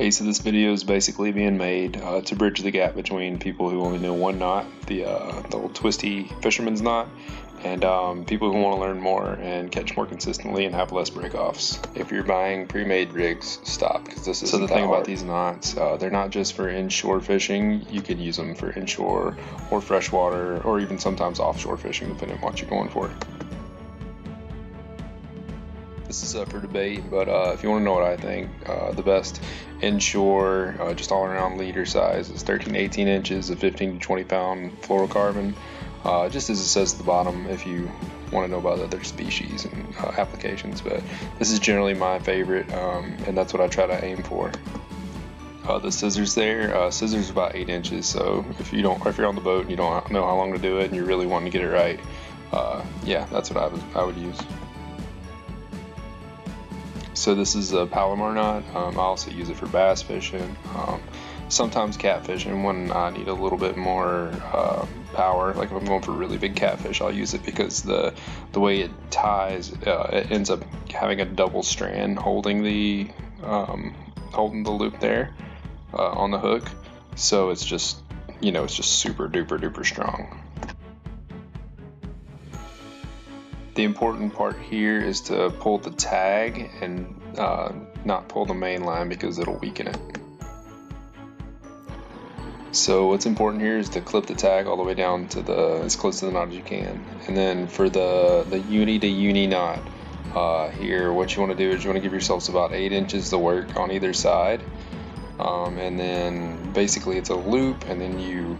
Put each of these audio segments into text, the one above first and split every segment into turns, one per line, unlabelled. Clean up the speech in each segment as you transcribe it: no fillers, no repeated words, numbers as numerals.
Okay, so this video is basically being made to bridge the gap between people who only know one knot, the old twisty fisherman's knot, and people who want to learn more and catch more consistently and have less break-offs. If you're buying pre-made rigs, stop, because this is the thing about these knots. They're not just for inshore fishing. You could use them for inshore or freshwater or even sometimes offshore fishing, depending on what you're going for. This is up for debate, but if you want to know what I think, the best inshore, just all around leader size is 13 to 18 inches of 15 to 20 pound fluorocarbon, just as it says at the bottom if you want to know about other species and applications. But this is generally my favorite, and that's what I try to aim for. The scissors there, scissors about 8 inches, so if you're on the boat and you don't know how long to do it and you're really wanting to get it right, yeah, that's what I would use. So this is a palomar knot. I also use it for bass fishing, sometimes catfishing when I need a little bit more power. Like if I'm going for really big catfish, I'll use it because the way it ties, it ends up having a double strand holding the loop there on the hook. So it's just, it's just super duper duper strong. The important part here is to pull the tag and not pull the main line because it'll weaken it. So what's important here is to clip the tag all the way down to as close to the knot as you can. And then for the uni to uni knot, here what you want to do is you want to give yourselves about 8 inches to work on either side. And then basically it's a loop, and then you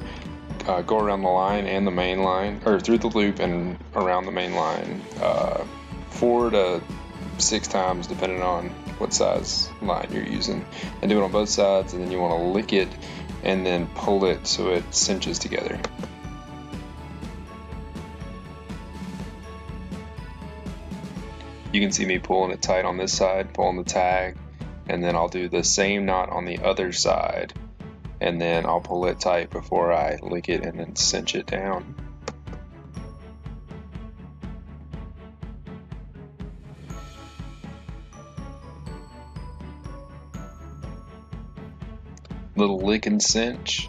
go around the line and the main line, or through the loop and around the main line 4 to 6 times depending on what size line you're using, and do it on both sides. And then you want to lick it and then pull it so it cinches together. You can see me pulling it tight on this side, pulling the tag, and then I'll do the same knot on the other side, and then I'll pull it tight before I lick it and then cinch it down. Little lick and cinch,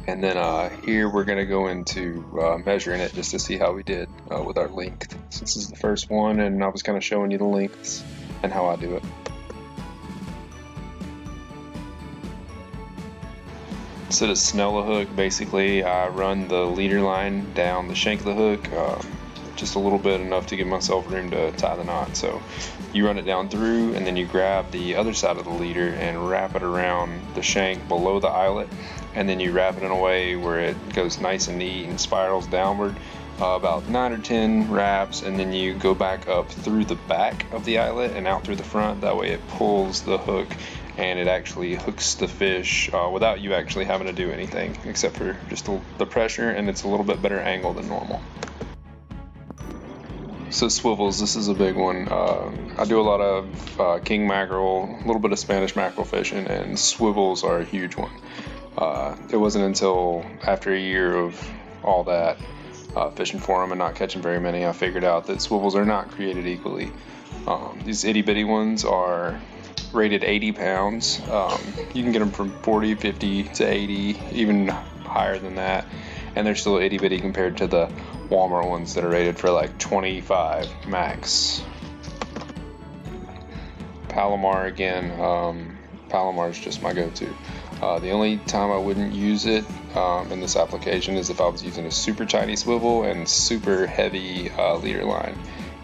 and then here we're going to go into measuring it just to see how we did with our length. So this is the first one, and I was kind of showing you the lengths and how I do it. So to snell a hook, basically I run the leader line down the shank of the hook, just a little bit, enough to give myself room to tie the knot. So you run it down through, and then you grab the other side of the leader and wrap it around the shank below the eyelet, and then you wrap it in a way where it goes nice and neat and spirals downward, about 9 or 10 wraps, and then you go back up through the back of the eyelet and out through the front. That way it pulls the hook and it actually hooks the fish without you actually having to do anything except for just the pressure, and it's a little bit better angle than normal. So swivels, this is a big one. I do a lot of king mackerel, a little bit of Spanish mackerel fishing, and swivels are a huge one. It wasn't until after a year of all that fishing for them and not catching very many, I figured out that swivels are not created equally. These itty bitty ones are rated 80 pounds. You can get them from 40, 50 to 80, even higher than that, and they're still itty bitty compared to the Walmart ones that are rated for like 25 max. Palomar again, Palomar is just my go-to. The only time I wouldn't use it in this application is if I was using a super tiny swivel and super heavy leader line,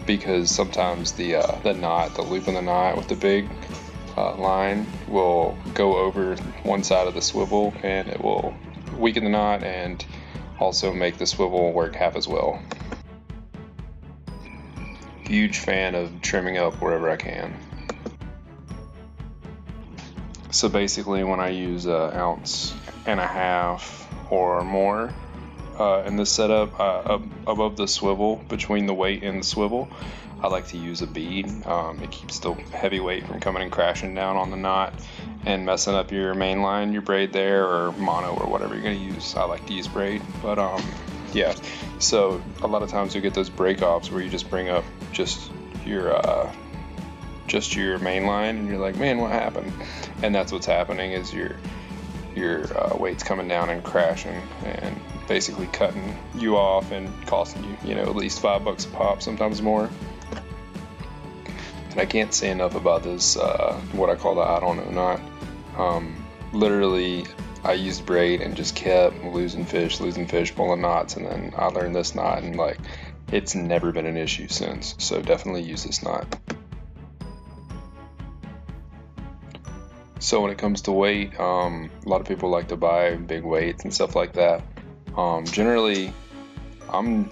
because sometimes the knot, the loop in the knot with the big line will go over one side of the swivel, and it will weaken the knot and also make the swivel work half as well. Huge fan of trimming up wherever I can. So basically when I use 1.5 ounces or more in this setup, above the swivel, between the weight and the swivel, I like to use a bead. It keeps the heavy weight from coming and crashing down on the knot and messing up your main line, your braid there, or mono, or whatever you're going to use. I like to use braid, but yeah. So a lot of times you get those break-offs where you just bring up just your just your main line, and you're like, man, what happened? And that's what's happening, is your weight's coming down and crashing and basically cutting you off and costing you, you know, at least $5 a pop, sometimes more. And I can't say enough about this, what I call the I don't know knot. Literally, I used braid and just kept losing fish, pulling knots, and then I learned this knot, and like, it's never been an issue since. So definitely use this knot. So when it comes to weight, a lot of people like to buy big weights and stuff like that. Generally, I'm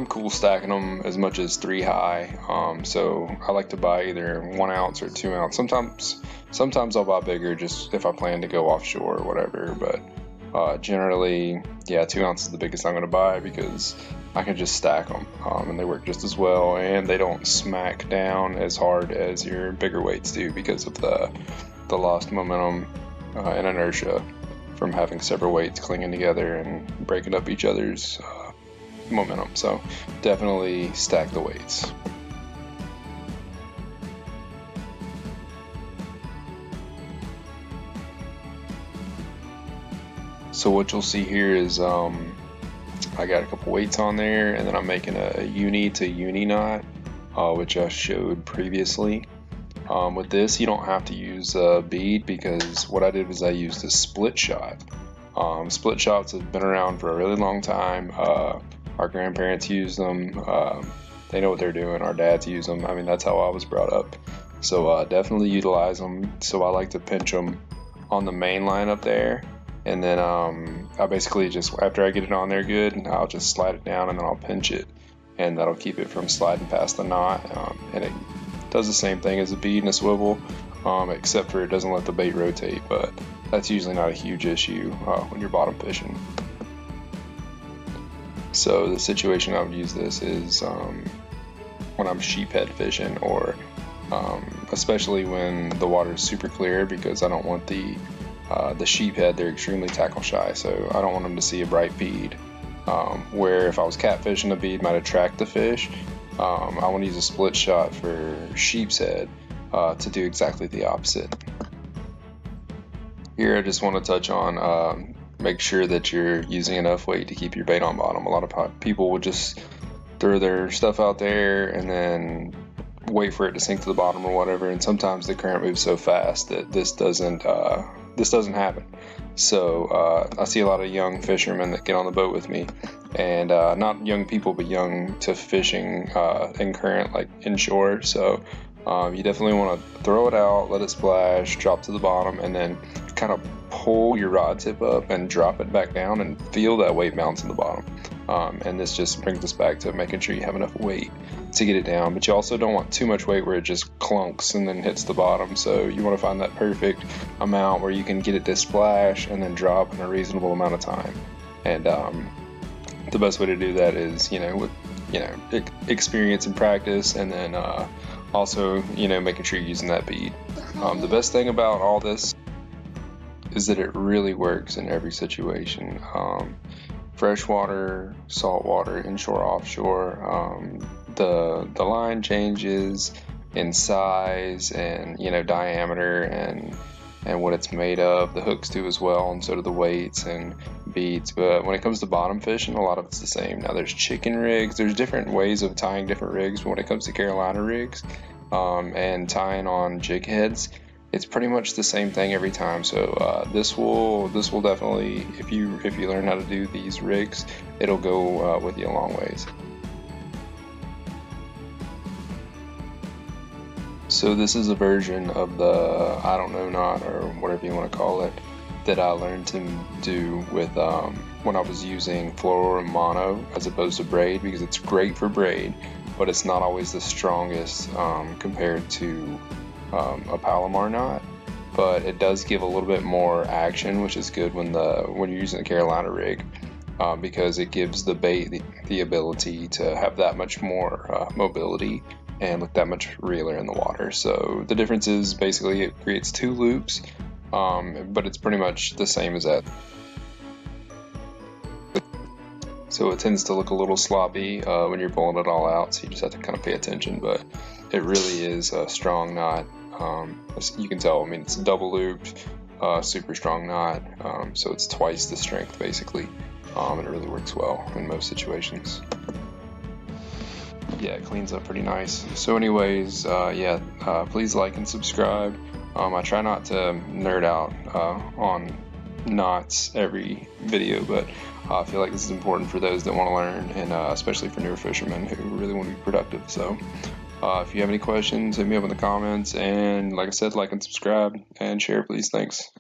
cool stacking them as much as 3 high. So I like to buy either 1 ounce or 2 ounce. Sometimes I'll buy bigger just if I plan to go offshore or whatever. But generally, yeah, 2 ounces is the biggest I'm going to buy, because I can just stack them, and they work just as well, and they don't smack down as hard as your bigger weights do because of the lost momentum and inertia from having several weights clinging together and breaking up each other's momentum. So definitely stack the weights. So what you'll see here is I got a couple weights on there, and then I'm making a uni to uni knot, which I showed previously. With this, you don't have to use a bead, because what I did was I used a split shot. Split shots have been around for a really long time. Our grandparents used them. They know what they're doing. Our dads use them. I mean, that's how I was brought up. So definitely utilize them. So I like to pinch them on the main line up there. And then I basically just, after I get it on there good, I'll just slide it down, and then I'll pinch it. And that'll keep it from sliding past the knot. And it does the same thing as a bead and a swivel, except for it doesn't let the bait rotate, but that's usually not a huge issue when you're bottom fishing. So the situation I would use this is when I'm sheephead fishing, or especially when the water is super clear, because I don't want the sheephead, they're extremely tackle shy, so I don't want them to see a bright bead. Where if I was catfishing, a bead might attract the fish. I want to use a split shot for sheep's head to do exactly the opposite. Here I just want to touch on make sure that you're using enough weight to keep your bait on bottom. A lot of people would just throw their stuff out there and then wait for it to sink to the bottom or whatever, and sometimes the current moves so fast that this doesn't happen. So I see a lot of young fishermen that get on the boat with me, and not young people, but young to fishing in current, like inshore. So you definitely want to throw it out, let it splash, drop to the bottom, and then kind of pull your rod tip up and drop it back down and feel that weight bounce in the bottom. And this just brings us back to making sure you have enough weight to get it down, but you also don't want too much weight where it just clunks and then hits the bottom. So you want to find that perfect amount where you can get it to splash and then drop in a reasonable amount of time. And the best way to do that is, with experience and practice, and then also making sure you're using that bead. The best thing about all this is that it really works in every situation. Freshwater, saltwater, inshore, offshore, the line changes in size and diameter and what it's made of. The hooks do as well, and so do the weights and beads. But when it comes to bottom fishing, a lot of it's the same. Now there's chicken rigs, there's different ways of tying different rigs, but when it comes to Carolina rigs and tying on jig heads, it's pretty much the same thing every time. So this will definitely, if you learn how to do these rigs, it'll go with you a long ways. So this is a version of the I don't know knot, or whatever you want to call it, that I learned to do with when I was using fluoro and mono as opposed to braid, because it's great for braid, but it's not always the strongest compared to a palomar knot. But it does give a little bit more action, which is good when you're using the Carolina rig, because it gives the bait the ability to have that much more mobility and look that much realer in the water. So the difference is basically it creates 2 loops, but it's pretty much the same as that. so it tends to look a little sloppy when you're pulling it all out, so you just have to kind of pay attention, but it really is a strong knot. You can tell, I mean, it's double looped, super strong knot, so it's twice the strength basically, and it really works well in most situations. Yeah, it cleans up pretty nice. So anyways, please like and subscribe. I try not to nerd out on knots every video, but I feel like this is important for those that want to learn, and especially for newer fishermen who really want to be productive. So if you have any questions, hit me up in the comments, and like I said, like and subscribe and share, please. Thanks.